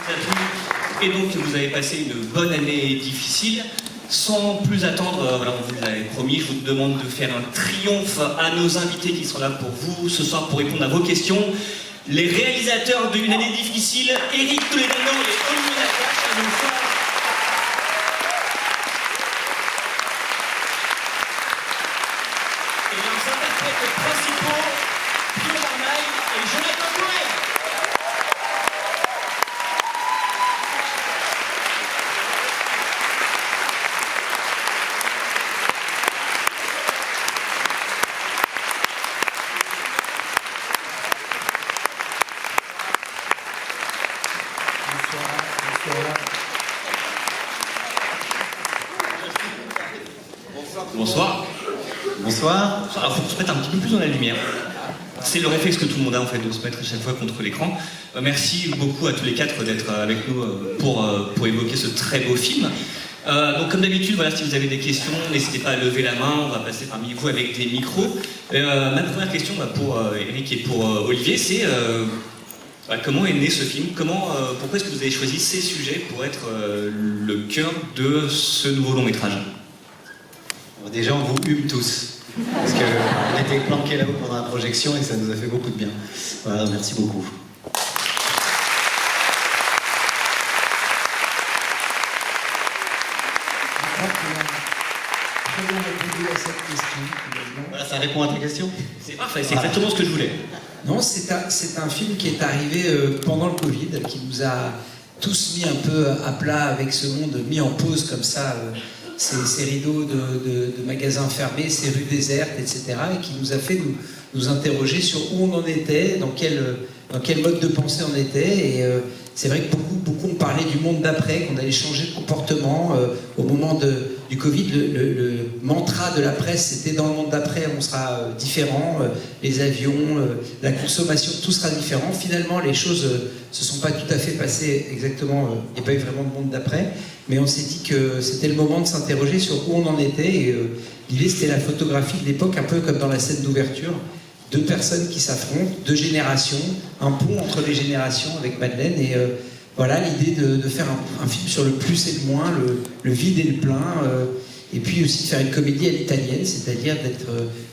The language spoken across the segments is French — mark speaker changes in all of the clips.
Speaker 1: vous a plu et donc que vous avez passé une bonne année difficile. Sans plus attendre, voilà, on vous l'avait promis, je vous demande de faire un triomphe à nos invités qui sont là pour vous ce soir pour répondre à vos questions. Les réalisateurs d'une année difficile, Eric Toledano et Olivier Nakache, à une fois. Et leurs interprètes principaux, Pio Marmaille et Jonathan Cohen. Bonsoir.
Speaker 2: Bonsoir.
Speaker 1: Alors, il faut se mettre un petit peu plus dans la lumière. C'est le réflexe que tout le monde a en fait de se mettre à chaque fois contre l'écran. Merci beaucoup à tous les quatre d'être avec nous pour évoquer ce très beau film. Donc comme d'habitude, voilà, si vous avez des questions, n'hésitez pas à lever la main, on va passer parmi vous avec des micros. Ma première question pour Eric et pour Olivier, c'est comment est né ce film? Pourquoi est-ce que vous avez choisi ces sujets pour être le cœur de ce nouveau long métrage?
Speaker 2: Alors déjà, on vous hume tous, parce qu'on était planqués là-haut pendant la projection et ça nous a fait beaucoup de bien. Voilà, merci beaucoup.
Speaker 3: Très bien répondu à cette question.
Speaker 2: Voilà, ça répond à ta question?
Speaker 1: C'est parfait, c'est exactement ce que je voulais.
Speaker 3: Non, c'est un film qui est arrivé pendant le Covid, qui nous a tous mis un peu à plat avec ce monde mis en pause comme ça, ces rideaux de magasins fermés, ces rues désertes, etc. et qui nous a fait nous interroger sur où on en était, dans quel mode de pensée on était. Et c'est vrai que beaucoup ont parlé du monde d'après, qu'on allait changer de comportement. Au moment du Covid, le mantra de la presse, c'était dans le monde d'après, on sera différent, les avions, la consommation, tout sera différent. Finalement, les choses se sont pas tout à fait passées exactement, il n'y a pas eu vraiment de monde d'après, mais on s'est dit que c'était le moment de s'interroger sur où on en était. Et l'idée, c'était la photographie de l'époque, un peu comme dans la scène d'ouverture. Deux personnes qui s'affrontent, deux générations, un pont entre les générations avec Madeleine. Et voilà, l'idée de faire un film sur le plus et le moins, le vide et le plein, et puis aussi de faire une comédie à l'italienne, c'est-à-dire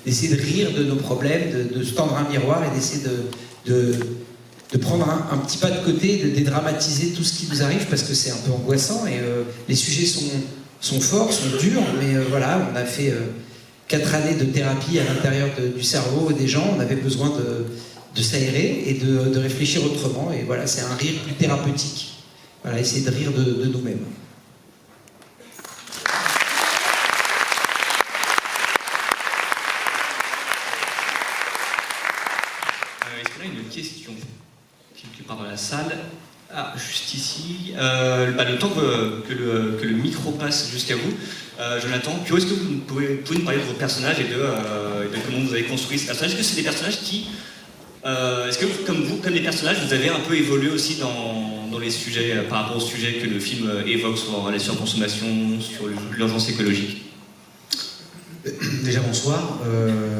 Speaker 3: d'essayer de rire de nos problèmes, de se tendre un miroir et d'essayer de prendre un petit pas de côté, de dédramatiser tout ce qui nous arrive, parce que c'est un peu angoissant, et les sujets sont forts, sont durs, mais voilà, on a fait 4 années de thérapie à l'intérieur du cerveau des gens, on avait besoin de s'aérer et de réfléchir autrement, et voilà, c'est un rire plus thérapeutique. Voilà, essayer de rire de nous-mêmes.
Speaker 1: Est-ce qu'on a une question quelque part dans la salle? Ah, juste ici. Le temps que le micro passe jusqu'à vous, Jonathan, Pio, est-ce que vous pouvez nous parler de vos personnages et de comment vous avez construit ces personnages? Est-ce que c'est des personnages qui... est-ce que, comme les personnages, vous avez un peu évolué aussi dans les sujets, par rapport aux sujets que le film évoque sur la surconsommation, sur l'urgence écologique?
Speaker 4: Déjà bonsoir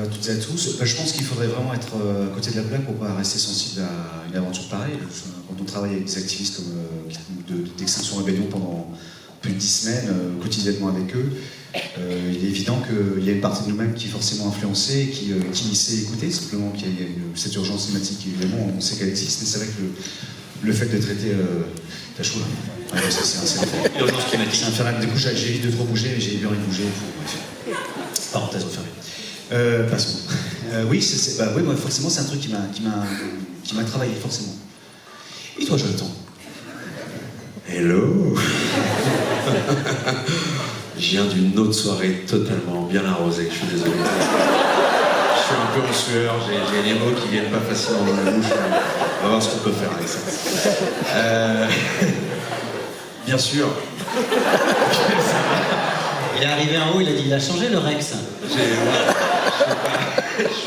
Speaker 4: à toutes et à tous. Je pense qu'il faudrait vraiment être à côté de la plaque pour pas rester sensible à une aventure pareille. Quand on travaille avec des activistes d'Extinction Rebellion pendant plus de 10 semaines, quotidiennement avec eux, il est évident qu'il y a une partie de nous-mêmes qui est forcément influencée et qui sait écouter, simplement qu'il y a cette urgence climatique, évidemment, on sait qu'elle existe, mais c'est vrai que le fait de traiter... T'as chaud là? Ouais, c'est
Speaker 1: L'urgence climatique.
Speaker 4: C'est infernal. Du coup, j'évite de trop bouger, mais j'ai bien envie de bouger. Bref. Parenthèse refermée. Passons. Oui, oui, moi, forcément, c'est un truc qui m'a travaillé, forcément. Et toi, Jonathan?
Speaker 5: Hello. Je viens d'une autre soirée totalement bien arrosée, je suis désolé. Je suis un peu en sueur, j'ai les mots qui viennent pas facilement dans la bouche. On va voir ce qu'on peut faire avec ça. Bien sûr.
Speaker 2: Il est arrivé en haut, il a dit il a changé le Rex.
Speaker 5: Je suis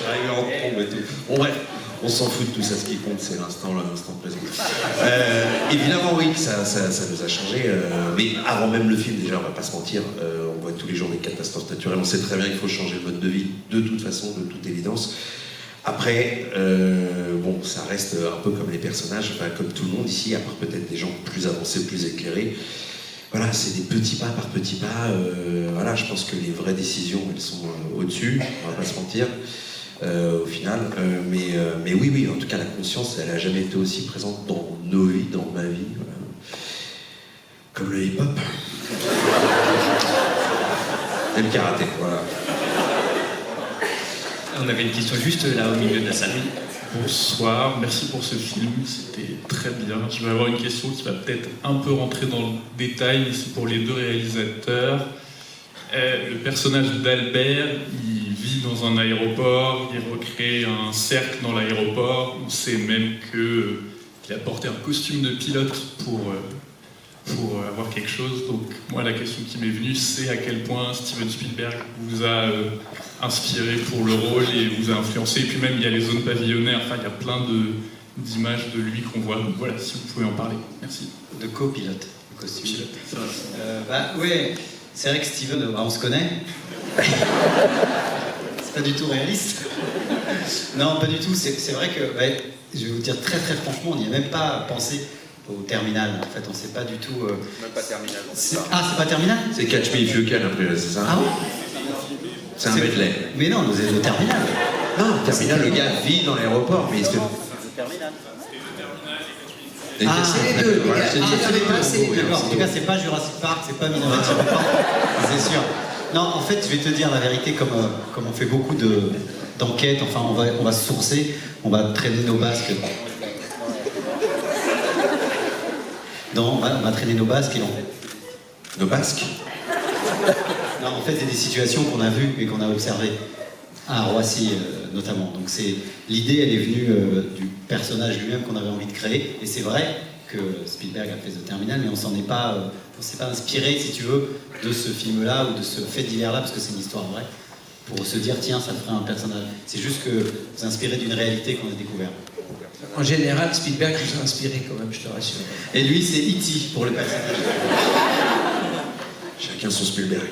Speaker 5: arrivé en trombe et tout. Bon bref, on s'en fout de tout ça, ce qui compte c'est l'instant présent. Évidemment oui, ça nous a changé, mais avant même le film déjà, on va pas se mentir, on voit tous les jours des catastrophes naturelles, on sait très bien qu'il faut changer de mode de vie, de toute façon, de toute évidence. Après, bon, ça reste un peu comme les personnages, enfin, comme tout le monde ici, à part peut-être des gens plus avancés, plus éclairés. Voilà, c'est des petits pas par petits pas. Voilà, je pense que les vraies décisions, elles sont au-dessus, on va pas se mentir, au final. Mais oui, oui, en tout cas, la conscience, elle a jamais été aussi présente dans nos vies, dans ma vie. Voilà. Comme le hip-hop. Et le karaté, voilà.
Speaker 1: On avait une question juste là au milieu de la salle.
Speaker 6: Bonsoir, merci pour ce film, c'était très bien. Je vais avoir une question qui va peut-être un peu rentrer dans le détail, mais c'est pour les deux réalisateurs. Le personnage d'Albert, il vit dans un aéroport, il recrée un cercle dans l'aéroport. On sait même qu'il a porté un costume de pilote pour avoir quelque chose. Donc moi, la question qui m'est venue, c'est à quel point Steven Spielberg vous a inspiré pour le rôle et vous a influencé. Et puis même, il y a les zones pavillonnaires, enfin, il y a plein d'images de lui qu'on voit. Donc voilà, si vous pouvez en parler. Merci.
Speaker 2: De copilote, le costume.
Speaker 6: Pilote, ça va.
Speaker 2: Oui, c'est vrai que Steven, on se connaît. C'est pas du tout réaliste. Non, pas du tout. C'est vrai que, ouais, je vais vous dire très très franchement, on n'y a même pas pensé au terminal. En fait, on sait pas du tout.
Speaker 7: Même pas terminal.
Speaker 2: Ah, c'est pas terminal?
Speaker 5: C'est Catch Me If You Can après, c'est ça?
Speaker 2: Ah ouais?
Speaker 5: C'est un medley.
Speaker 2: Mais non, nous sommes au terminal.
Speaker 5: Non, terminal, le gars vit dans l'aéroport, mais il se fait.
Speaker 7: Terminal.
Speaker 5: Et
Speaker 2: Ah,
Speaker 5: qu'est-ce que
Speaker 2: c'est les deux.
Speaker 5: Voilà,
Speaker 2: Ah,
Speaker 5: c'est
Speaker 2: c'est les deux.
Speaker 5: deux.
Speaker 2: D'accord. En tout cas, c'est pas Jurassic Park, c'est pas Minority Report, c'est sûr. Non, en fait, je vais te dire la vérité, comme on fait beaucoup d'enquêtes, enfin, on va se sourcer, on va traîner nos basques. Non, on va traîner nos basques et
Speaker 5: Nos basques.
Speaker 2: non, en fait, c'est des situations qu'on a vues et qu'on a observées. À Roissy, notamment. Donc, l'idée, elle est venue du personnage lui-même qu'on avait envie de créer. Et c'est vrai que Spielberg a fait The Terminal, mais on s'est pas inspiré, si tu veux, de ce film-là ou de ce fait divers-là, parce que c'est une histoire vraie, pour se dire, tiens, ça ferait un personnage. C'est juste que vous inspirez d'une réalité qu'on a découverte.
Speaker 3: En général, Spielberg nous a inspiré quand même, je te rassure.
Speaker 2: Et lui, c'est E.T. pour le personnage.
Speaker 5: Chacun son Spielberg.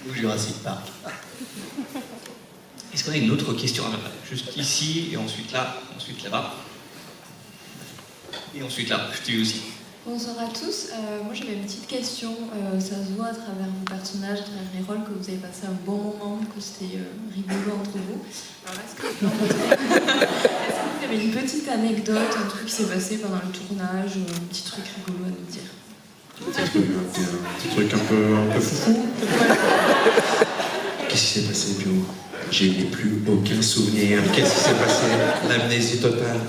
Speaker 2: Ou Jurassic Park.
Speaker 1: Est-ce qu'on a une autre question? Juste ici, et ensuite là, ensuite là-bas. Et ensuite là, je t'ai eu aussi.
Speaker 8: Bonsoir à tous. Moi j'avais une petite question. Ça se voit à travers vos personnages, à travers les rôles, que vous avez passé un bon moment, que c'était rigolo entre vous. Alors est-ce que vous avez une petite anecdote, un truc qui s'est passé pendant le tournage, un petit truc rigolo à nous dire?
Speaker 5: Un petit truc un peu foufou. Qu'est-ce qui s'est passé, Pio? Je n'ai plus aucun souvenir. Qu'est-ce qui s'est passé? L'amnésie totale.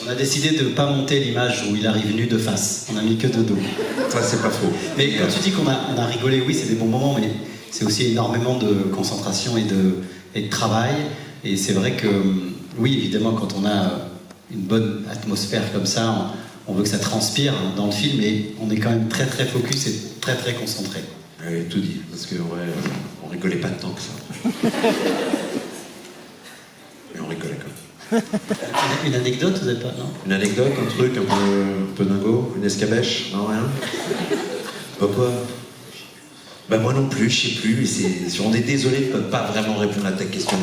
Speaker 2: On a décidé de ne pas monter l'image où il arrive nu de face. On a mis que de dos.
Speaker 5: Ça, c'est pas faux.
Speaker 2: Mais quand tu dis qu'on a rigolé, oui, c'est des bons moments, mais c'est aussi énormément de concentration et de travail. Et c'est vrai que, oui, évidemment, quand on a une bonne atmosphère comme ça, on veut que ça transpire dans le film, et on est quand même très très focus et très très concentré.
Speaker 5: Oui, tout dit, parce que ouais, on rigolait pas tant que ça. Mais on rigolait quand même.
Speaker 2: Une anecdote, vous n'avez pas, non?
Speaker 5: Une anecdote, un truc un peu dingo, une escabèche? Non, rien? Pourquoi? Bah moi non plus, je sais plus, mais on est désolé de ne pas vraiment répondre à ta question.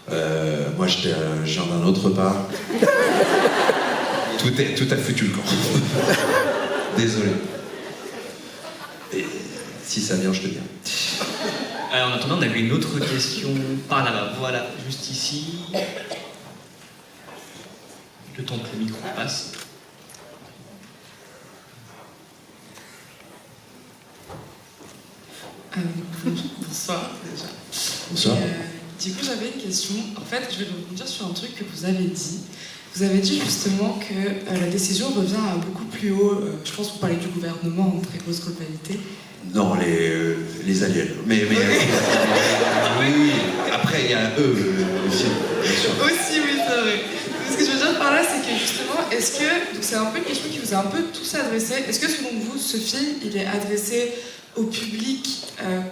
Speaker 5: Moi je viens d'un autre part. Tout a foutu le camp. Désolé. Et si ça vient, je te dis.
Speaker 1: En attendant, on avait une autre question par là-bas. Voilà, juste ici. Le temps que le micro passe.
Speaker 9: Bonsoir déjà.
Speaker 5: Bonsoir.
Speaker 9: Du coup, j'avais une question. En fait, je vais rebondir sur un truc que vous avez dit. Vous avez dit justement que la décision revient à beaucoup plus haut. Je pense que vous parlez du gouvernement en très grosse globalité.
Speaker 5: Non, les aliens. Mais oui. Après, il y a eux aussi, bien sûr.
Speaker 9: Aussi, oui, c'est vrai. Ce que je veux dire par là, c'est que justement, est-ce que, donc c'est un peu une question qui vous a un peu tous adressé, est-ce que selon vous, ce film, il est adressé au public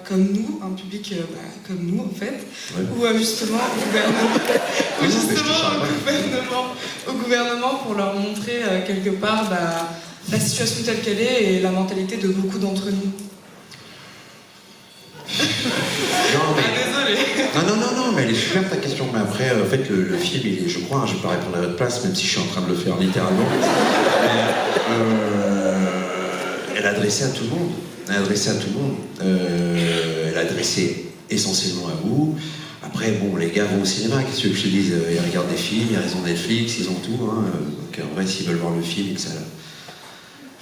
Speaker 9: comme nous, un public comme nous en fait,
Speaker 5: Ouais.
Speaker 9: ou justement au gouvernement, ou justement au gouvernement pour leur montrer quelque part la situation telle qu'elle est et la mentalité de beaucoup d'entre nous.
Speaker 5: Non, mais
Speaker 9: Désolé. désolée.
Speaker 5: Non, mais elle est super ta question. Mais après, en fait, le film, il est, je crois, je vais pas répondre à votre place, même si je suis en train de le faire littéralement. Mais, elle a adressé à tout le monde. Elle a adressé à tout le monde. Elle a adressé essentiellement à vous. Après, bon, les gars vont au cinéma, qu'est-ce que tu veux que je te dise? Ils regardent des films, ils ont Netflix, ils ont tout. Hein. Donc en vrai, s'ils veulent voir le film et que ça...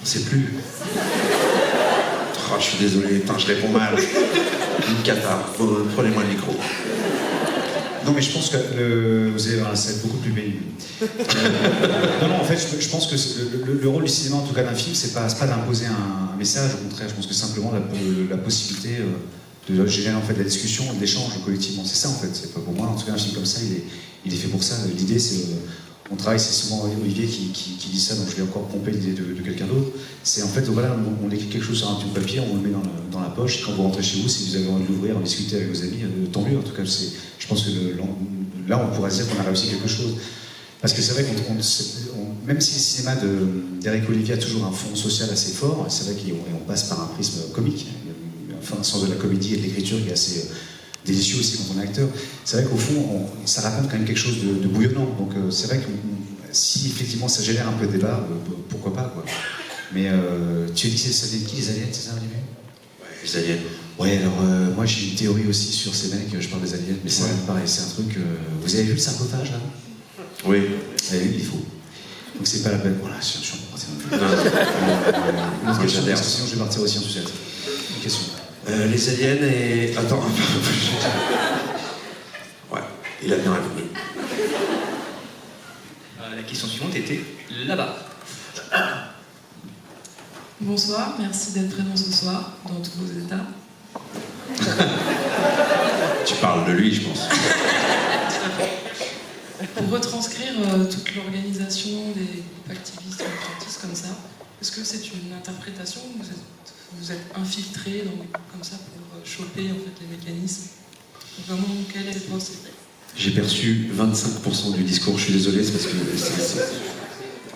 Speaker 5: On sait plus. Oh, je suis désolé, putain, je réponds mal. Une cata. Prenez-moi le micro.
Speaker 4: Non, mais je pense que vous allez voir, ça va être beaucoup plus pénible. Non, en fait, je pense que le rôle du cinéma, en tout cas d'un film, c'est pas d'imposer un message. Au contraire, je pense que simplement la possibilité de générer en fait de la discussion, de l'échange collectivement. C'est ça en fait. C'est pas pour moi. En tout cas, un film comme ça, il est fait pour ça. L'idée, c'est on travaille, c'est souvent Olivier qui dit ça, donc je vais encore pomper l'idée de quelqu'un d'autre. C'est en fait, voilà, on écrit quelque chose sur un petit papier, on vous le met dans la poche, et quand vous rentrez chez vous, si vous avez envie de l'ouvrir, en discuter avec vos amis, tant mieux. En tout cas, je pense que là, on pourrait se dire qu'on a réussi quelque chose. Parce que c'est vrai même si le cinéma d'Éric Olivier a toujours un fond social assez fort, c'est vrai qu'on passe par un prisme comique, enfin, un sens de la comédie et de l'écriture qui est assez délicieux aussi quand on est acteur. C'est vrai qu'au fond, ça raconte quand même quelque chose de bouillonnant. Donc c'est vrai que si effectivement ça génère un peu de débat, pourquoi pas, quoi. Mais tu as dit que ça vient de qui, les aliens, c'est ça, Olivier?
Speaker 5: Ouais, les aliens.
Speaker 4: Ouais, alors moi j'ai une théorie aussi sur ces mecs, je parle des aliens, mais ça me paraît, c'est un truc... Vous avez vu le sarcophage, là?
Speaker 5: Oui.
Speaker 4: Vous avez vu, il est faux. Donc c'est pas la peine. Voilà, je suis en train de partir.
Speaker 5: Non, j'adhère.
Speaker 4: Sinon je vais partir aussi en sucette. Une question.
Speaker 5: Les aliens et... Attends. Ouais, il a bien répondu.
Speaker 1: La question suivante était là-bas.
Speaker 9: Bonsoir, merci d'être présent ce soir dans tous vos états.
Speaker 5: Tu parles de lui, je pense.
Speaker 9: Pour retranscrire toute l'organisation des groupes activistes ou militantistes comme ça, est-ce que c'est une interprétation ou vous êtes infiltré comme ça pour choper en fait, les mécanismes? Vraiment, quel est le procédé?
Speaker 5: J'ai perçu 25% du discours, je suis désolé, c'est parce que...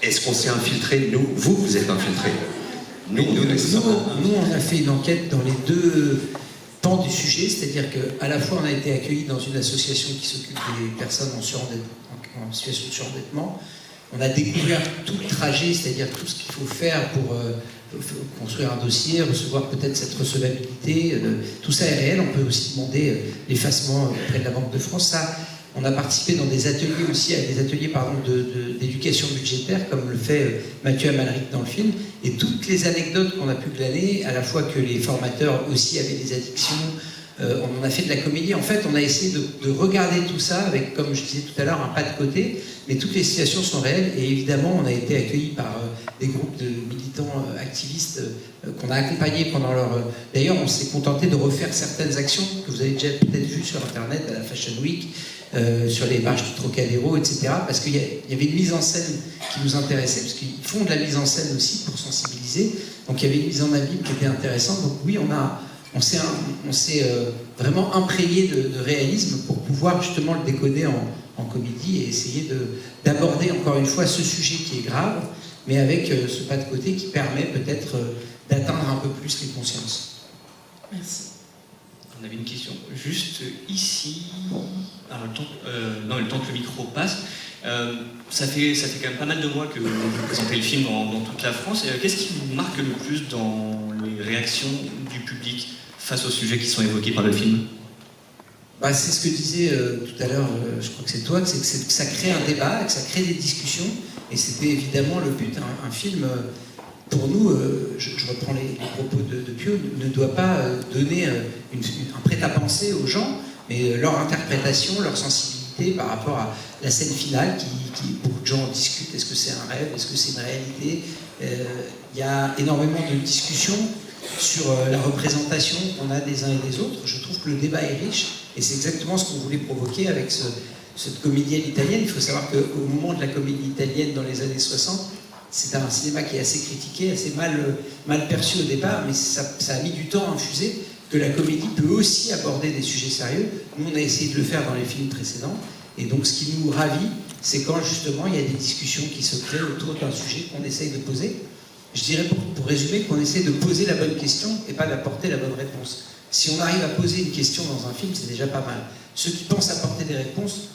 Speaker 5: Est-ce qu'on s'est infiltré? Nous, vous êtes infiltrés. Nous,
Speaker 3: on a fait une enquête dans les deux pans du sujet, c'est-à-dire qu'à la fois on a été accueillis dans une association qui s'occupe des personnes en situation de surendettement. On a découvert tout le trajet, c'est-à-dire tout ce qu'il faut faire pour construire un dossier, recevoir peut-être cette recevabilité. Tout ça est réel. On peut aussi demander l'effacement auprès de la Banque de France. Ça, on a participé dans des ateliers aussi, à des ateliers d'éducation budgétaire, comme le fait Mathieu Amalric dans le film. Et toutes les anecdotes qu'on a pu glaner, à la fois que les formateurs aussi avaient des addictions, on en a fait de la comédie. En fait, on a essayé de regarder tout ça avec, comme je disais tout à l'heure, un pas de côté, mais toutes les situations sont réelles. Et évidemment, on a été accueillis par des groupes de militants activistes qu'on a accompagnés pendant leur... D'ailleurs, on s'est contenté de refaire certaines actions que vous avez déjà peut-être vues sur Internet, à la Fashion Week, sur les marches du Trocadéro, etc. Parce qu'il y avait une mise en scène qui nous intéressait, parce qu'ils font de la mise en scène aussi pour sensibiliser. Donc il y avait une mise en abîme qui était intéressante. Donc oui, on s'est vraiment imprégné de réalisme pour pouvoir justement le décoder en comédie et essayer d'aborder encore une fois ce sujet qui est grave, mais avec ce pas de côté qui permet peut-être d'atteindre un peu plus les consciences.
Speaker 9: Merci.
Speaker 1: On avait une question juste ici. Alors, le temps que le micro passe. Ça fait quand même pas mal de mois que vous présentez le film dans toute la France. Qu'est-ce qui vous marque le plus dans les réactions du public face aux sujets qui sont évoqués par le film?
Speaker 3: C'est ce que disait tout à l'heure, je crois que c'est toi, c'est que ça crée un débat, que ça crée des discussions, et c'était évidemment le but. Un film, pour nous, je reprends les propos de Pio, ne doit pas donner un prêt-à-penser aux gens, mais leur interprétation, leur sensibilité par rapport à la scène finale, qui beaucoup de gens discutent, est-ce que c'est un rêve, est-ce que c'est une réalité? Il y a énormément de discussions sur la représentation qu'on a des uns et des autres. Je trouve que le débat est riche, et c'est exactement ce qu'on voulait provoquer avec cette comédienne italienne. Il faut savoir qu'au moment de la comédie italienne dans les années 60, c'est un cinéma qui est assez critiqué, assez mal perçu au départ, mais ça a mis du temps à infuser que la comédie peut aussi aborder des sujets sérieux. Nous, on a essayé de le faire dans les films précédents, et donc ce qui nous ravit, c'est quand justement il y a des discussions qui se créent autour d'un sujet qu'on essaye de poser. Je dirais pour résumer qu'on essaie de poser la bonne question et pas d'apporter la bonne réponse. Si on arrive à poser une question dans un film, c'est déjà pas mal. Ceux qui pensent apporter des réponses,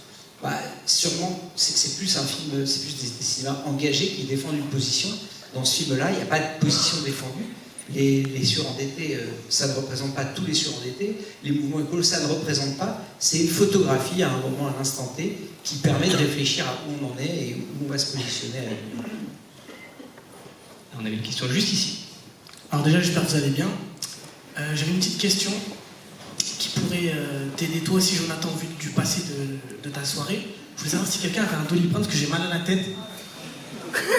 Speaker 3: sûrement, c'est plus un film, c'est plus des cinémas engagés qui défendent une position. Dans ce film-là, il n'y a pas de position défendue. Les surendettés, ça ne représente pas tous les surendettés. Les mouvements écolos, ça ne représente pas. C'est une photographie à un moment, à l'instant T, qui permet de réfléchir à où on en est et où on va se positionner.
Speaker 1: On avait une question juste ici.
Speaker 7: Alors déjà, j'espère que vous allez bien. J'avais une petite question qui pourrait t'aider toi aussi, Jonathan, vu du passé de ta soirée. Je voulais savoir si quelqu'un avait un Doliprane, parce que j'ai mal à la tête.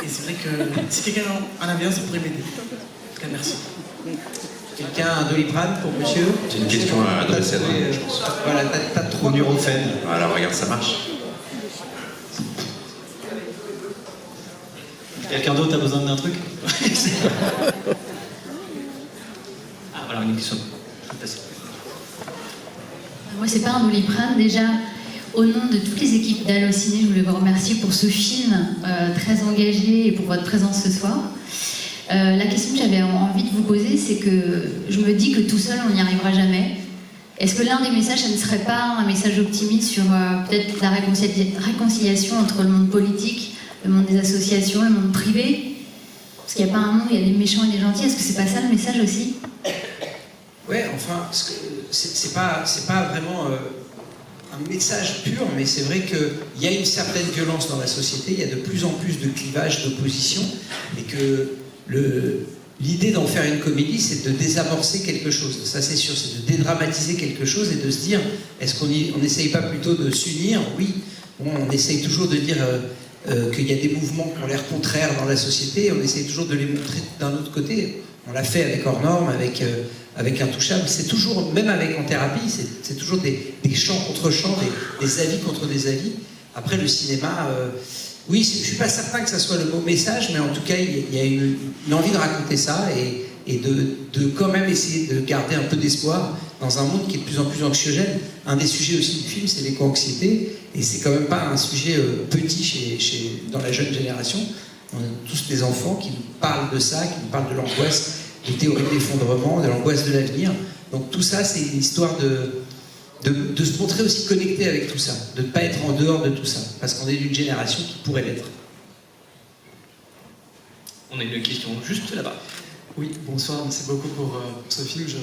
Speaker 7: Et c'est vrai que si quelqu'un en avait un, ça pourrait m'aider. En tout cas, merci.
Speaker 3: Quelqu'un a un Doliprane pour monsieur?
Speaker 5: J'ai une question à adresser à Adrien, je pense.
Speaker 3: Voilà, t'as 3
Speaker 2: Nurofen.
Speaker 5: Voilà, regarde, ça marche.
Speaker 2: Quelqu'un d'autre a besoin d'un truc?
Speaker 1: Ah, voilà, une question.
Speaker 10: Moi, c'est pas un Doliprane. Déjà, au nom de toutes les équipes d'Allociné, je voulais vous remercier pour ce film très engagé et pour votre présence ce soir. La question que j'avais envie de vous poser, c'est que je me dis que tout seul, on n'y arrivera jamais. Est-ce que l'un des messages, ça ne serait pas un message optimiste sur peut-être la réconciliation entre le monde politique, le monde des associations, le monde privé? Parce qu'il n'y a pas un monde où il y a des méchants et des gentils. Est-ce que c'est pas ça le message aussi?
Speaker 3: Ouais, enfin, c'est pas vraiment un message pur, mais c'est vrai qu'il y a une certaine violence dans la société, il y a de plus en plus de clivages, d'opposition, et que l'idée d'en faire une comédie, c'est de désamorcer quelque chose. Ça, c'est sûr, c'est de dédramatiser quelque chose et de se dire, est-ce qu'on n'essaye pas plutôt de s'unir? Oui, bon, on essaye toujours de dire qu'il y a des mouvements qui ont l'air contraires dans la société, on essaye toujours de les montrer d'un autre côté. On l'a fait avec Hors Normes, avec Intouchable. C'est toujours, même avec En Thérapie, c'est toujours des chants contre chants, des avis contre des avis. Après, le cinéma, oui, je ne suis pas certain que ça soit le beau message, mais en tout cas, il y a une envie de raconter ça et de quand même essayer de garder un peu d'espoir dans un monde qui est de plus en plus anxiogène. Un des sujets aussi du film, c'est l'éco-anxiété, et c'est quand même pas un sujet petit dans la jeune génération. On a tous des enfants qui nous parlent de ça, qui nous parlent de l'angoisse, des théories de l'effondrement, de l'angoisse de l'avenir. Donc tout ça, c'est une histoire de se montrer aussi connecté avec tout ça, de ne pas être en dehors de tout ça, parce qu'on est d'une génération qui pourrait l'être.
Speaker 1: On a une question juste là-bas.
Speaker 11: Oui, bonsoir, merci beaucoup pour ce film. Je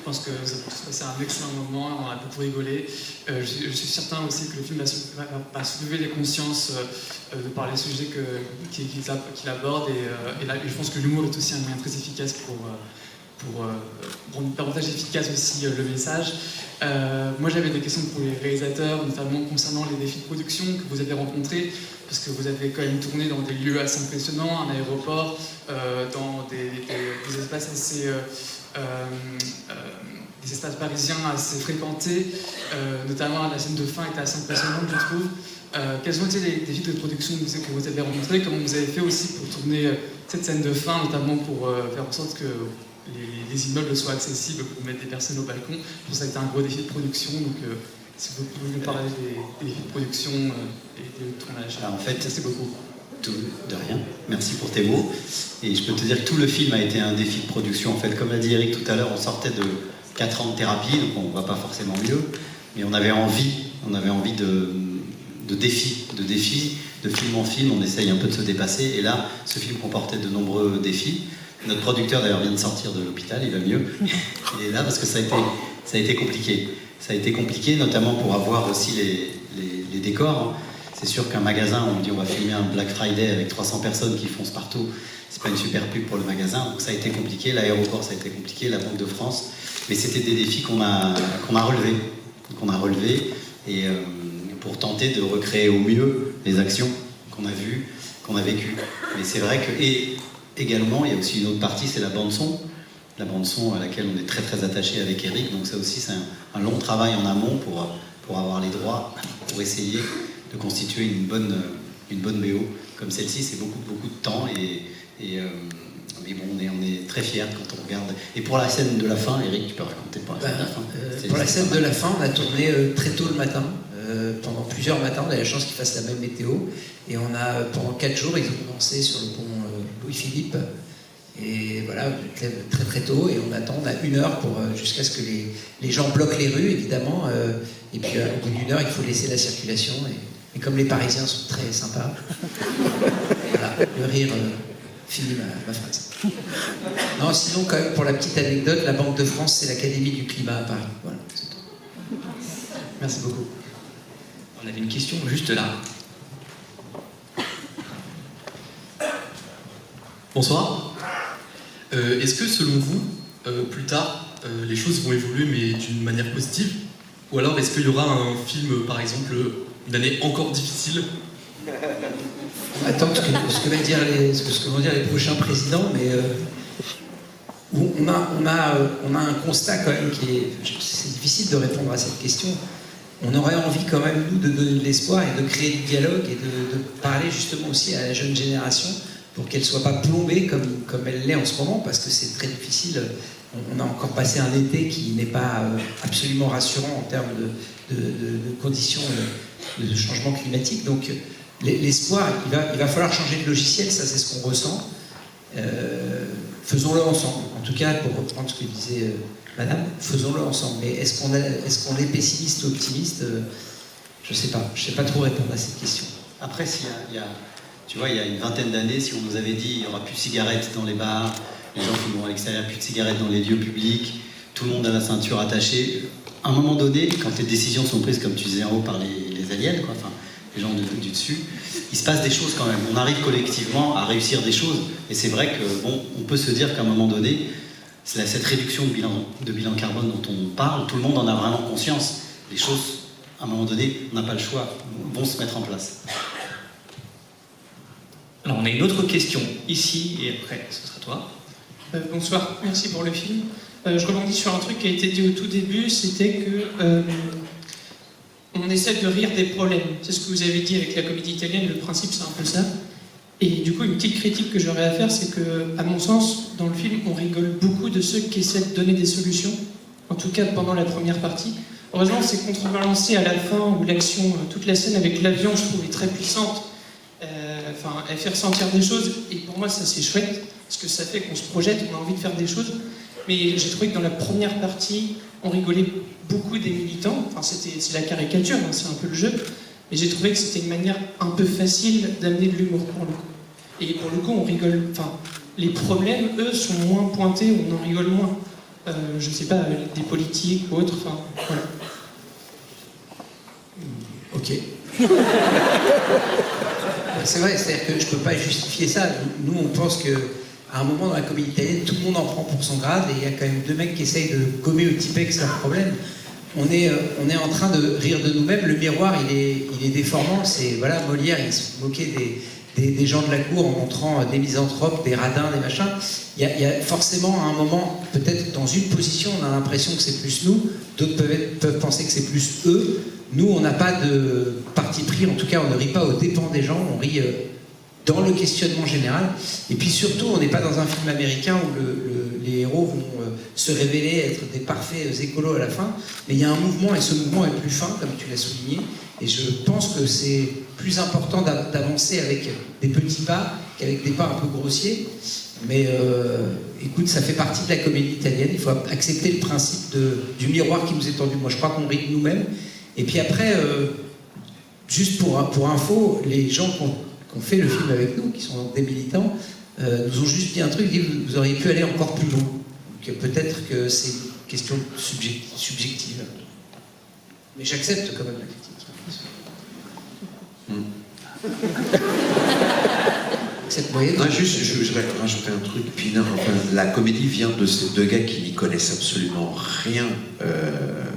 Speaker 11: pense que vous avez tous passé un excellent moment, on a beaucoup rigolé. Je suis certain aussi que le film va soulever les consciences de par les sujets qu'il aborde. Et là, je pense que l'humour est aussi un moyen très efficace pour rendre davantage efficace aussi le message. Moi, j'avais des questions pour les réalisateurs, notamment concernant les défis de production que vous avez rencontrés, parce que vous avez quand même tourné dans des lieux assez impressionnants, un aéroport, dans des espaces assez... des espaces parisiens assez fréquentés, notamment la scène de fin était assez impressionnante, je trouve. Quels ont été les défis de production que vous avez rencontrés? Comment vous avez fait aussi pour tourner cette scène de fin, notamment pour faire en sorte que les immeubles soient accessibles pour mettre des personnes au balcon? Je pense que ça a été un gros défi de production, donc si vous pouvez nous parler des défis de production et de tournage.
Speaker 2: Alors, en fait,
Speaker 11: merci beaucoup.
Speaker 2: De rien, merci pour tes mots. Et je peux te dire que tout le film a été un défi de production. En fait, comme l'a dit Eric tout à l'heure, on sortait de 4 ans de thérapie, donc on ne va pas forcément mieux, mais on avait envie de défis, de film en film, on essaye un peu de se dépasser, et là, ce film comportait de nombreux défis. Notre producteur d'ailleurs vient de sortir de l'hôpital, il va mieux. Il est là parce que ça a été compliqué. Ça a été compliqué, notamment pour avoir aussi les décors. C'est sûr qu'un magasin, on dit on va filmer un Black Friday avec 300 personnes qui foncent partout, c'est pas une super pub pour le magasin, donc ça a été compliqué. L'aéroport, ça a été compliqué, la Banque de France, mais c'était des défis qu'on a relevés, et pour tenter de recréer au mieux les actions qu'on a vues, qu'on a vécues. Mais c'est vrai que, et également, il y a aussi une autre partie, c'est la bande-son à laquelle on est très très attaché avec Eric, donc ça aussi c'est un long travail en amont pour avoir les droits, pour essayer de constituer une bonne BO comme celle-ci. C'est beaucoup de temps, mais bon, on est très fiers quand on regarde. Et pour la scène de la fin, Eric, tu peux raconter pour la scène de la fin.
Speaker 3: Pour la scène de la fin, on a tourné très tôt le matin, pendant plusieurs matins. On a la chance qu'il fasse la même météo, et on a pendant 4 jours, ils ont commencé sur le pont Louis-Philippe, Et voilà, on se lève très très tôt et on attend, on a 1 heure jusqu'à ce que les gens bloquent les rues, évidemment. Et puis au bout d'1 heure, il faut laisser la circulation. Et comme les Parisiens sont très sympas, voilà, le rire finit ma phrase. Non, sinon, quand même, pour la petite anecdote, la Banque de France, c'est l'Académie du climat à Paris. Voilà, c'est tout. Merci beaucoup.
Speaker 1: On avait une question juste là.
Speaker 12: Bonsoir. Est-ce que selon vous, plus tard, les choses vont évoluer mais d'une manière positive? Ou alors est-ce qu'il y aura un film, par exemple, une année encore difficile?
Speaker 3: Attends, ce que vont dire les prochains présidents, mais on a un constat quand même c'est difficile de répondre à cette question. On aurait envie quand même, nous, de donner de l'espoir et de créer du dialogue et de parler justement aussi à la jeune génération pour qu'elle ne soit pas plombée comme elle l'est en ce moment, parce que c'est très difficile. On a encore passé un été qui n'est pas absolument rassurant en termes de conditions de changement climatique. Donc l'espoir, il va falloir changer de logiciel, ça c'est ce qu'on ressent. Faisons-le ensemble. En tout cas, pour reprendre ce que disait Madame, faisons-le ensemble. Mais est-ce qu'on est pessimiste ou optimiste? Je ne sais pas. Je ne sais pas trop répondre à cette question.
Speaker 2: Après, tu vois, il y a une vingtaine d'années, si on nous avait dit qu'il n'y aura plus de cigarettes dans les bars, les gens fumeront à l'extérieur, plus de cigarettes dans les lieux publics, tout le monde a la ceinture attachée. À un moment donné, quand les décisions sont prises, comme tu disais en haut, par les aliens, quoi, enfin, les gens du dessus, il se passe des choses quand même. On arrive collectivement à réussir des choses. Et c'est vrai que, bon, on peut se dire qu'à un moment donné, cette réduction de bilan carbone dont on parle, tout le monde en a vraiment conscience. Les choses, à un moment donné, on n'a pas le choix, vont se mettre en place.
Speaker 1: Alors, on a une autre question ici, et après, ce sera toi.
Speaker 13: Bonsoir, merci pour le film. Je rebondis sur un truc qui a été dit au tout début, c'était que on essaie de rire des problèmes. C'est ce que vous avez dit avec la comédie italienne, le principe c'est un peu ça. Et du coup, une petite critique que j'aurais à faire, c'est que, à mon sens, dans le film, on rigole beaucoup de ceux qui essaient de donner des solutions, en tout cas pendant la première partie. Heureusement, c'est contrebalancé à la fin, où l'action, toute la scène avec l'avion, je trouve, est très puissante. Elle fait ressentir des choses, et pour moi ça c'est chouette, parce que ça fait qu'on se projette, on a envie de faire des choses. Mais j'ai trouvé que dans la première partie, on rigolait beaucoup des militants, enfin c'est la caricature, hein, c'est un peu le jeu, mais j'ai trouvé que c'était une manière un peu facile d'amener de l'humour pour le coup. Et pour le coup, on rigole, enfin, les problèmes, eux, sont moins pointés, on en rigole moins. Je sais pas, des politiques ou autres, enfin, voilà.
Speaker 3: Ok. C'est vrai, c'est-à-dire que je ne peux pas justifier ça. Nous, on pense qu'à un moment dans la comédie italienne, tout le monde en prend pour son grade et il y a quand même 2 mecs qui essayent de gommer au Tipex leur problème. On est en train de rire de nous-mêmes. Le miroir, il est déformant. C'est, voilà, Molière, il se moquait des gens de la cour en montrant des misanthropes, des radins, des machins. Il y a forcément à un moment, peut-être dans une position, on a l'impression que c'est plus nous. D'autres peuvent penser que c'est plus eux. Nous, on n'a pas de parti pris, en tout cas, on ne rit pas aux dépens des gens, on rit dans le questionnement général. Et puis surtout, on n'est pas dans un film américain où les héros vont se révéler être des parfaits écolos à la fin, mais il y a un mouvement, et ce mouvement est plus fin, comme tu l'as souligné, et je pense que c'est plus important d'avancer avec des petits pas qu'avec des pas un peu grossiers. Mais écoute, ça fait partie de la comédie italienne, il faut accepter le principe du miroir qui nous est tendu. Moi, je crois qu'on rit de nous-mêmes. Et puis après, juste pour info, les gens qui ont fait le film avec nous, qui sont des militants, nous ont juste dit un truc, ils disent vous auriez pu aller encore plus loin. Donc peut-être que c'est une question subjective. Mais j'accepte quand même la critique. Cette moyenne.
Speaker 5: Je vais rajouter un truc. Puis non, enfin, la comédie vient de ces 2 gars qui n'y connaissent absolument rien,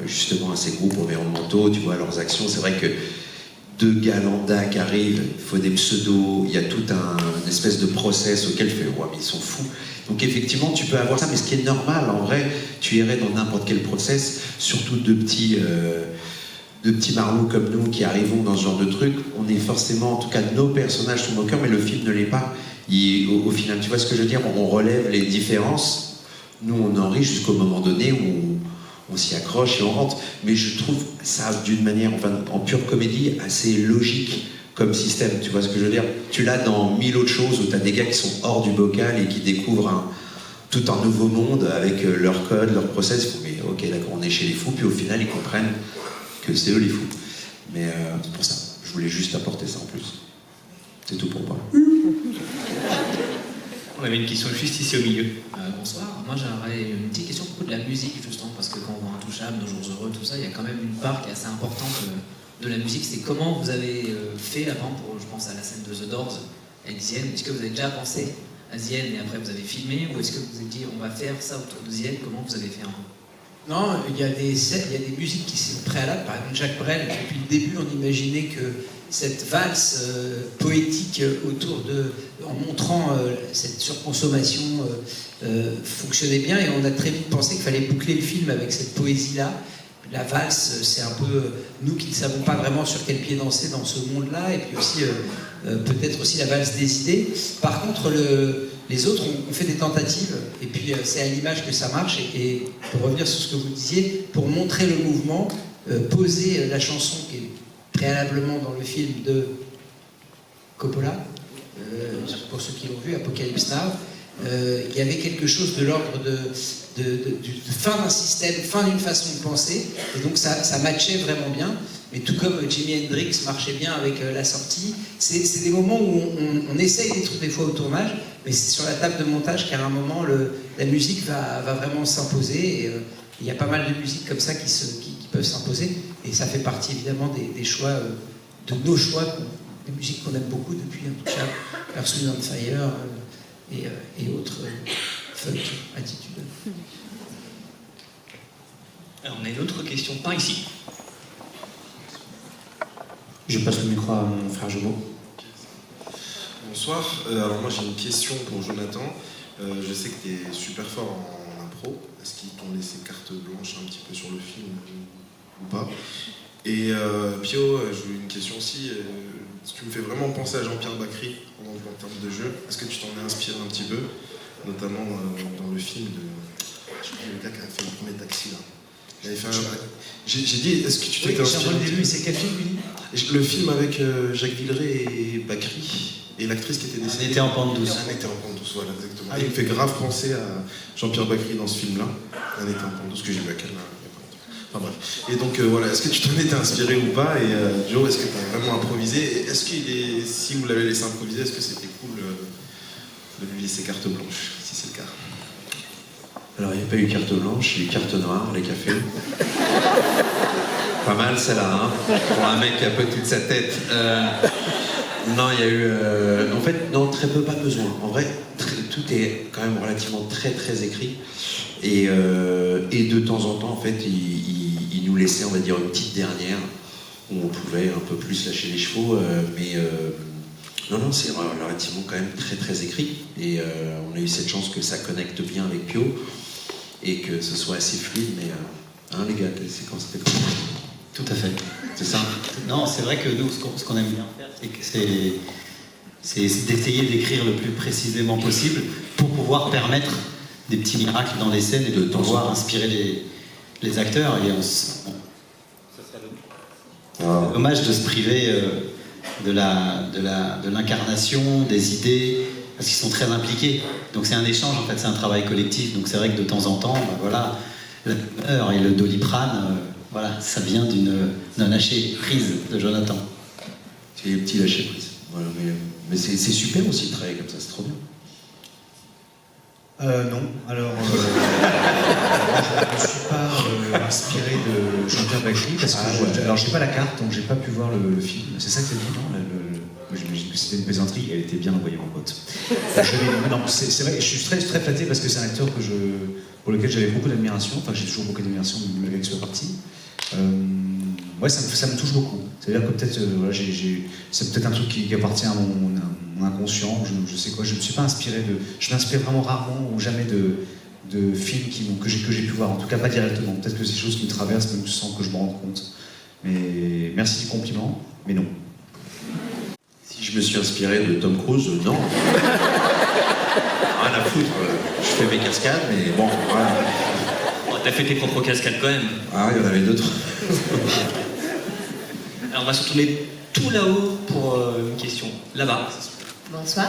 Speaker 5: justement, à ces groupes environnementaux, tu vois, leurs actions. C'est vrai que 2 gars lambda qui arrivent, il faut des pseudos, il y a tout une espèce de process auquel je fais, ouais, mais ils sont fous. Donc effectivement, tu peux avoir ça, mais ce qui est normal, en vrai, tu irais dans n'importe quel process, surtout de petits marlots comme nous qui arrivons dans ce genre de truc, on est forcément, en tout cas nos personnages sont moqueurs, mais le film ne l'est pas. Au final, tu vois ce que je veux dire, on relève les différences, nous on en rit jusqu'au moment donné où on s'y accroche et on rentre. Mais je trouve ça d'une manière, enfin, en pure comédie, assez logique comme système, tu vois ce que je veux dire? Tu l'as dans 1000 autres choses où tu as des gars qui sont hors du bocal et qui découvrent tout un nouveau monde avec leur code, leur process. Mais ok, d'accord, on est chez les fous, puis au final, ils comprennent que c'est eux les fous. Mais c'est pour ça, je voulais juste apporter ça en plus. C'est tout pour moi.
Speaker 1: On avait une question juste ici au milieu.
Speaker 14: Bonsoir, moi j'aurais une petite question à propos de la musique justement, parce que quand on voit Intouchable, Nos Jours Heureux, tout ça, il y a quand même une part qui est assez importante de la musique. C'est comment vous avez fait avant, je pense à la scène de The Doors avec Zien. Est-ce que vous avez déjà pensé à Zien et après vous avez filmé, ou est-ce que vous vous êtes dit on va faire ça autour de Zien? Comment vous avez fait un peu?
Speaker 3: Non, il y a des musiques qui sont préalables. Par exemple, Jacques Brel, depuis le début, on imaginait que cette valse poétique en montrant cette surconsommation fonctionnait bien, et on a très vite pensé qu'il fallait boucler le film avec cette poésie-là. La valse, c'est un peu nous qui ne savons pas vraiment sur quel pied danser dans ce monde-là, et puis aussi peut-être aussi la valse des idées. Par contre, les autres ont fait des tentatives, et puis c'est à l'image que ça marche. Et pour revenir sur ce que vous disiez, pour montrer le mouvement, poser la chanson qui est préalablement dans le film de Coppola, pour ceux qui l'ont vu, Apocalypse Now, il y avait quelque chose de l'ordre de fin d'un système, fin d'une façon de penser, et donc ça matchait vraiment bien. Mais tout comme Jimi Hendrix marchait bien avec la sortie, c'est des moments où on essaye des trucs des fois au tournage, mais c'est sur la table de montage qu'à un moment la musique va vraiment s'imposer. Et il y a pas mal de musiques comme ça qui peuvent s'imposer, et ça fait partie évidemment des choix, de nos choix, des musiques qu'on aime beaucoup depuis Intouchable, Earth, Wind & Fire et autres funk attitudes.
Speaker 1: Alors, on a une autre question par ici.
Speaker 15: Je passe le micro à mon frère jumeau.
Speaker 16: Bonsoir, alors moi j'ai une question pour Jonathan. Je sais que tu es super fort en impro. Est-ce qu'ils t'ont laissé carte blanche un petit peu sur le film ou pas? Et Pio, je voulais une question aussi. Tu me fais vraiment penser à Jean-Pierre Bacry en termes de jeu. Est-ce que tu t'en es inspiré un petit peu, notamment dans le film de... Je crois le gars qui a fait le premier taxi là. Il avait fait J'ai dit, est-ce que tu t'es inspiré?
Speaker 3: C'est quel film, lui?
Speaker 16: Le film avec Jacques Villeray et Bacry, et l'actrice qui était décédée.
Speaker 2: Un été en pente douce.
Speaker 16: Un été en pente douce, voilà, exactement. Il me fait grave penser à Jean-Pierre Bacry dans ce film-là. Un été en pente douce que j'ai vu à Cannes. Enfin bref. Et donc voilà, est-ce que tu t'en étais inspiré ou pas? Et Joe, est-ce que tu as vraiment improvisé? Est-ce si vous l'avez laissé improviser, est-ce que c'était cool de lui laisser carte blanche, si c'est le cas?
Speaker 5: Alors, il n'y a pas eu carte blanche, il y a eu carte noire, les cafés. Pas mal celle-là, hein, pour un mec qui a pas toute sa tête. Non, il y a eu... en fait, non, très peu, pas besoin. En vrai, tout est quand même relativement très écrit. Et de temps en temps, en fait, il nous laissait, on va dire, une petite dernière où on pouvait un peu plus lâcher les chevaux. Non, c'est relativement quand même très écrit. Et on a eu cette chance que ça connecte bien avec Pio et que ce soit assez fluide. Mais, hein, les gars, c'est quand c'était comme ça.
Speaker 2: Tout à fait.
Speaker 5: C'est ça.
Speaker 2: Non, c'est vrai que nous, ce qu'on aime bien faire, c'est d'essayer d'écrire le plus précisément possible pour pouvoir permettre des petits miracles dans les scènes et de pouvoir inspirer les acteurs. Et ça serait dommage de se priver de l'incarnation, des idées, parce qu'ils sont très impliqués. Donc c'est un échange, en fait, c'est un travail collectif. Donc c'est vrai que de temps en temps, voilà, la peur et le doliprane, voilà, ça vient d'un lâcher prise de Jonathan.
Speaker 5: C'est des petits lâcher prise. Voilà, mais c'est super aussi de travailler comme ça, c'est trop bien.
Speaker 4: Non, alors je ne suis pas inspiré de Jean-Pierre Bacry parce que alors j'ai pas la carte, donc j'ai pas pu voir le film. C'est ça que tu as dit, non? J'imagine que c'était une plaisanterie, elle était bien envoyée, mon pote. Non, c'est vrai, je suis très flatté parce que c'est un acteur pour lequel j'avais beaucoup d'admiration, enfin j'ai toujours beaucoup d'admiration malgré que ce soit parti. Ouais, ça me touche beaucoup. C'est-à-dire que peut-être c'est peut-être un truc qui appartient à mon inconscient, je sais quoi, je ne me suis pas inspiré je m'inspire vraiment rarement ou jamais de films que j'ai pu voir, en tout cas pas directement. Peut-être que c'est des choses qui me traversent même sans que je me rende compte. Mais merci du compliment, mais non.
Speaker 5: Si je me suis inspiré de Tom Cruise, non. Rien à foutre, je fais mes cascades, mais bon, voilà.
Speaker 1: T'as fait tes propres cascades quand même.
Speaker 5: Ah, il y en avait d'autres.
Speaker 1: Alors on va se retourner tout là-haut pour pour une question. Là-bas.
Speaker 17: Bonsoir.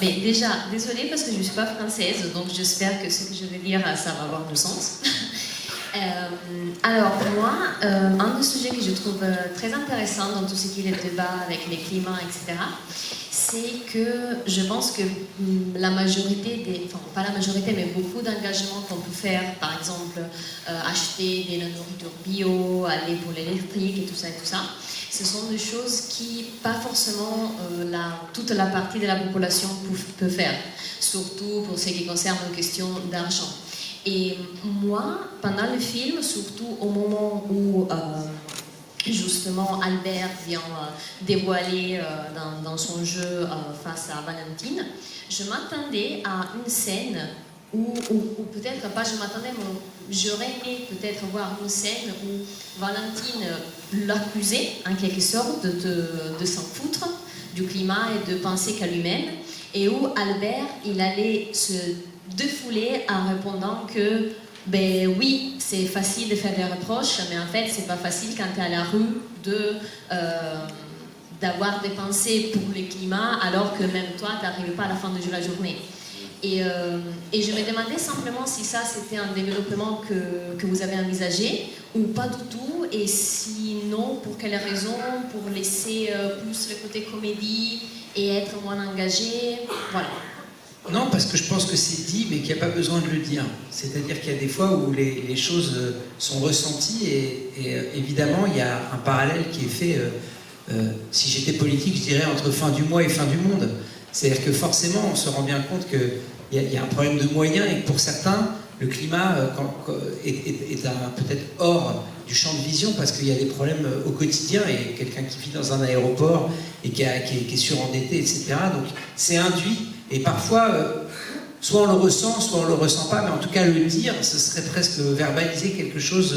Speaker 17: Mais déjà, désolée parce que je ne suis pas française, donc j'espère que ce que je vais dire, ça va avoir du sens. Alors moi, un des sujets que je trouve très intéressant dans tout ce qui est le débat avec les climats, etc., c'est que je pense que la majorité enfin pas la majorité, mais beaucoup d'engagements qu'on peut faire, par exemple acheter de la nourriture bio, aller pour l'électrique et tout ça, ce sont des choses qui pas forcément toute la partie de la population peut faire, surtout pour ce qui concerne une question d'argent. Et moi, pendant le film, surtout au moment où justement Albert vient dévoiler dans son jeu face à Valentine, je m'attendais à une scène ou peut-être pas je m'attendais, mais j'aurais aimé peut-être voir une scène où Valentine l'accusait en quelque sorte de s'en foutre du climat et de penser qu'à lui-même, et où Albert il allait se défouler en répondant que ben oui, c'est facile de faire des reproches, mais en fait c'est pas facile quand tu es à la rue d'avoir des pensées pour le climat alors que même toi tu n'arrives pas à la fin de la journée. Et je me demandais simplement si ça c'était un développement que vous avez envisagé ou pas du tout, et sinon pour quelles raisons, pour laisser plus le côté comédie et être moins engagé, voilà.
Speaker 3: Non, parce que je pense que c'est dit, mais qu'il n'y a pas besoin de le dire. C'est-à-dire qu'il y a des fois où les choses sont ressenties et évidemment, il y a un parallèle qui est fait, si j'étais politique, je dirais entre fin du mois et fin du monde. C'est-à-dire que forcément, on se rend bien compte qu'il y a un problème de moyens et que pour certains, le climat est peut-être hors du champ de vision parce qu'il y a des problèmes au quotidien et quelqu'un qui vit dans un aéroport et qui est surendetté, etc. Donc c'est induit. Et parfois, soit on le ressent, soit on ne le ressent pas, mais en tout cas le dire, ce serait presque verbaliser quelque chose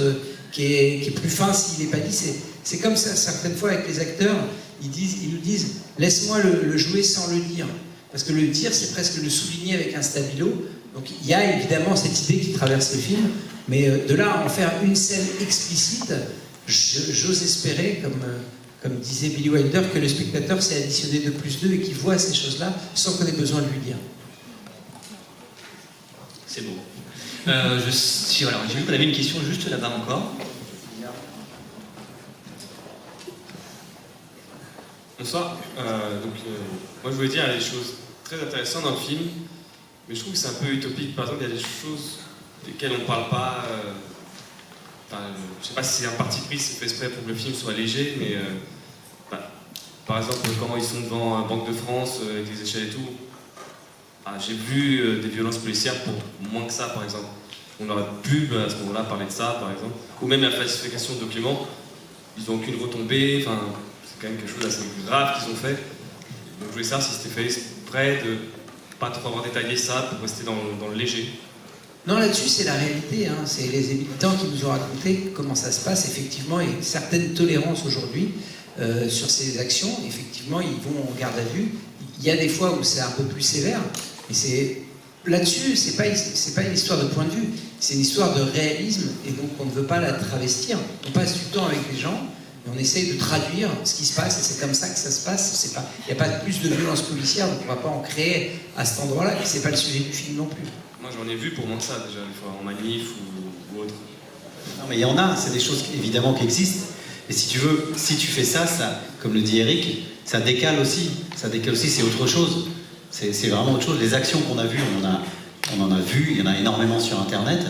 Speaker 3: qui est plus fin s'il n'est pas dit. C'est comme ça, certaines fois avec les acteurs, ils nous disent « laisse-moi le jouer sans le dire ». Parce que le dire, c'est presque le souligner avec un stabilo. Donc il y a évidemment cette idée qui traverse le film, mais de là à en faire une scène explicite, j'ose espérer, comme disait Billy Wilder, que le spectateur s'est additionné 2+2 et qu'il voit ces choses-là sans qu'on ait besoin de lui dire.
Speaker 1: C'est beau. Alors, j'ai vu qu'on avait une question juste là-bas encore.
Speaker 18: Bonsoir. Moi je voulais dire, il y a des choses très intéressantes dans le film, mais je trouve que c'est un peu utopique. Par exemple, il y a des choses desquelles on ne parle pas. Je ne sais pas si c'est un parti pris, c'est fait exprès pour que le film soit léger, mais par exemple, quand ils sont devant Banque de France, avec les échelles et tout, j'ai vu des violences policières pour moins que ça, par exemple. On aurait pu à ce moment-là parler de ça, par exemple. Ou même la falsification de documents, ils n'ont aucune retombée, c'est quand même quelque chose d'assez grave qu'ils ont fait. Donc je voulais savoir si c'était fait exprès de pas trop avoir détaillé ça pour rester dans le léger.
Speaker 3: Non, là-dessus, c'est la réalité. C'est les habitants qui nous ont raconté comment ça se passe. Effectivement, il y a une certaine tolérance aujourd'hui sur ces actions. Effectivement, ils vont en garde à vue. Il y a des fois où c'est un peu plus sévère. Mais là-dessus, c'est pas une histoire de point de vue. C'est une histoire de réalisme. Et donc, on ne veut pas la travestir. On passe du temps avec les gens et on essaye de traduire ce qui se passe. Et c'est comme ça que ça se passe. Il n'y a pas plus de violence policière. Donc, on ne va pas en créer à cet endroit-là. Et ce n'est pas le sujet du film non plus.
Speaker 18: Moi j'en ai vu pour moins que ça déjà, des fois en manif ou autre.
Speaker 2: Non mais il y en a, c'est des choses évidemment qui existent. Et si tu veux, si tu fais ça, comme le dit Eric, ça décale aussi. Ça décale aussi, c'est autre chose. C'est vraiment autre chose. Les actions qu'on a vues, on en a vu, il y en a énormément sur Internet.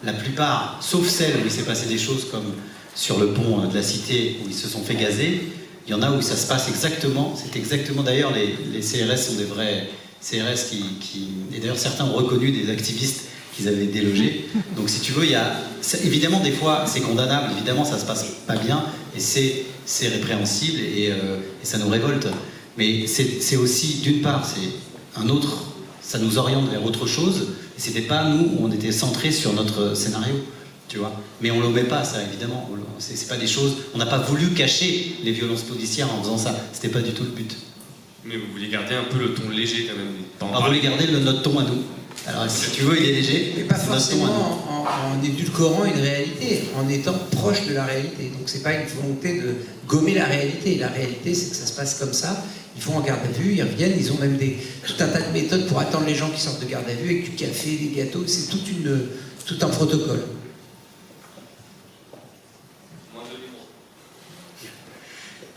Speaker 2: La plupart, sauf celles où il s'est passé des choses comme sur le pont de la Cité où ils se sont fait gazer, il y en a où ça se passe exactement. C'est exactement, d'ailleurs, les CRS sont des vrais CRS et d'ailleurs certains ont reconnu des activistes qu'ils avaient délogés. Donc si tu veux, évidemment des fois c'est condamnable, évidemment ça se passe pas bien et c'est répréhensible et ça nous révolte. Mais c'est aussi, d'une part, c'est un autre, ça nous oriente vers autre chose. Et c'était pas nous où on était centrés sur notre scénario, tu vois. Mais on l'omet pas, ça, évidemment. C'est pas des choses. On n'a pas voulu cacher les violences policières en faisant ça. C'était pas du tout le but.
Speaker 18: Mais vous vouliez garder un peu le ton léger quand même.
Speaker 2: On voulait garder notre ton à nous. Alors si tu veux, il est léger.
Speaker 3: Mais pas forcément en édulcorant une réalité, en étant proche de la réalité. Donc c'est pas une volonté de gommer la réalité. La réalité, c'est que ça se passe comme ça. Ils vont en garde à vue, ils reviennent, ils ont même tout un tas de méthodes pour attendre les gens qui sortent de garde à vue, avec du café, des gâteaux, c'est tout un protocole.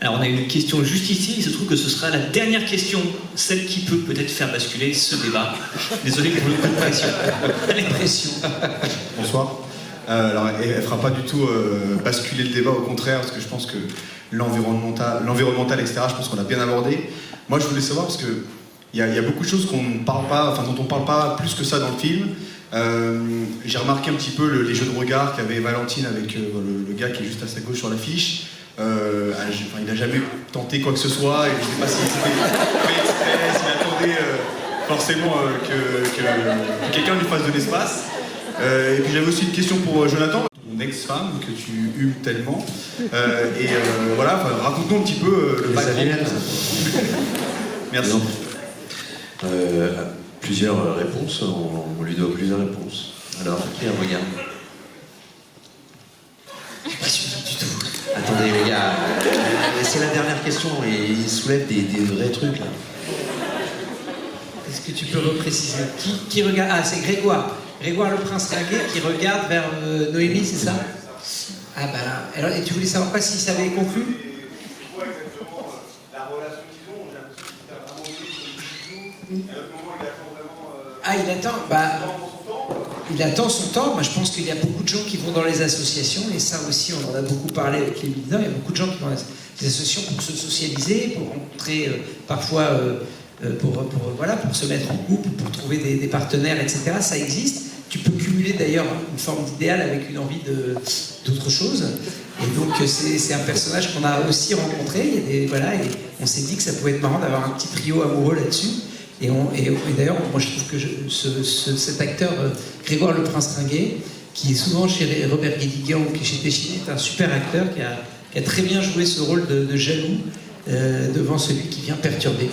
Speaker 1: Alors on a une question juste ici, il se trouve que ce sera la dernière question, celle qui peut peut-être faire basculer ce débat. Désolé pour le coup de pression. Allez, pression.
Speaker 19: Bonsoir. Alors elle ne fera pas du tout basculer le débat, au contraire, parce que je pense que l'environnemental, etc., je pense qu'on a bien abordé. Moi je voulais savoir, parce qu'il y a beaucoup de choses dont on ne parle pas plus que ça dans le film. J'ai remarqué un petit peu les jeux de regard qu'avait Valentine avec le gars qui est juste à sa gauche sur l'affiche. Il n'a jamais tenté quoi que ce soit, et je ne sais pas s'il fait exprès, s'il attendait forcément que quelqu'un lui fasse de l'espace. Et puis j'avais aussi une question pour Jonathan, ton ex-femme que tu humes tellement. Voilà, raconte-nous un petit peu le background. Merci.
Speaker 5: Plusieurs réponses, on lui doit plusieurs réponses. Alors, qui regarde?
Speaker 3: Pas suivi du tout.
Speaker 5: Attendez les gars, c'est la dernière question et il soulève des vrais trucs là.
Speaker 3: Est-ce que tu peux repréciser qui regarde? Ah, c'est Grégoire. Grégoire le prince ringuet qui regarde vers Noémie, c'est ça? Ah bah, alors, et tu voulais savoir quoi, si ça avait conclu? Ah, il attend, il attend son temps. Moi, je pense qu'il y a beaucoup de gens qui vont dans les associations, et ça aussi, on en a beaucoup parlé avec les militants. Il y a beaucoup de gens qui vont dans les associations pour se socialiser, pour rencontrer parfois, pour se mettre en couple, pour trouver des partenaires, etc. Ça existe. Tu peux cumuler d'ailleurs une forme d'idéal avec une envie d'autre chose. Et donc, c'est un personnage qu'on a aussi rencontré. Et on s'est dit que ça pouvait être marrant d'avoir un petit trio amoureux là-dessus. Et d'ailleurs, moi je trouve que cet acteur, Grégoire le prince ringuet, qui est souvent chez Robert Guédiguian ou qui est chez Téchiné, est un super acteur qui a très bien joué ce rôle de jaloux devant celui qui vient perturber,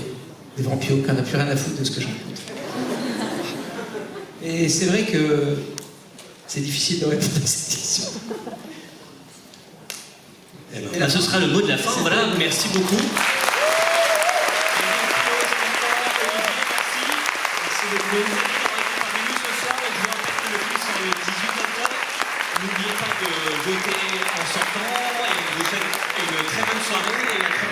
Speaker 3: devant Pio, qui n'a plus rien à foutre de ce que j'en compte. Et c'est vrai que c'est difficile de répondre à cette question.
Speaker 1: Et là, ce sera le mot de la fin. Voilà, merci beaucoup. N'oubliez pas de voter en sortant et de faire une très bonne soirée et à très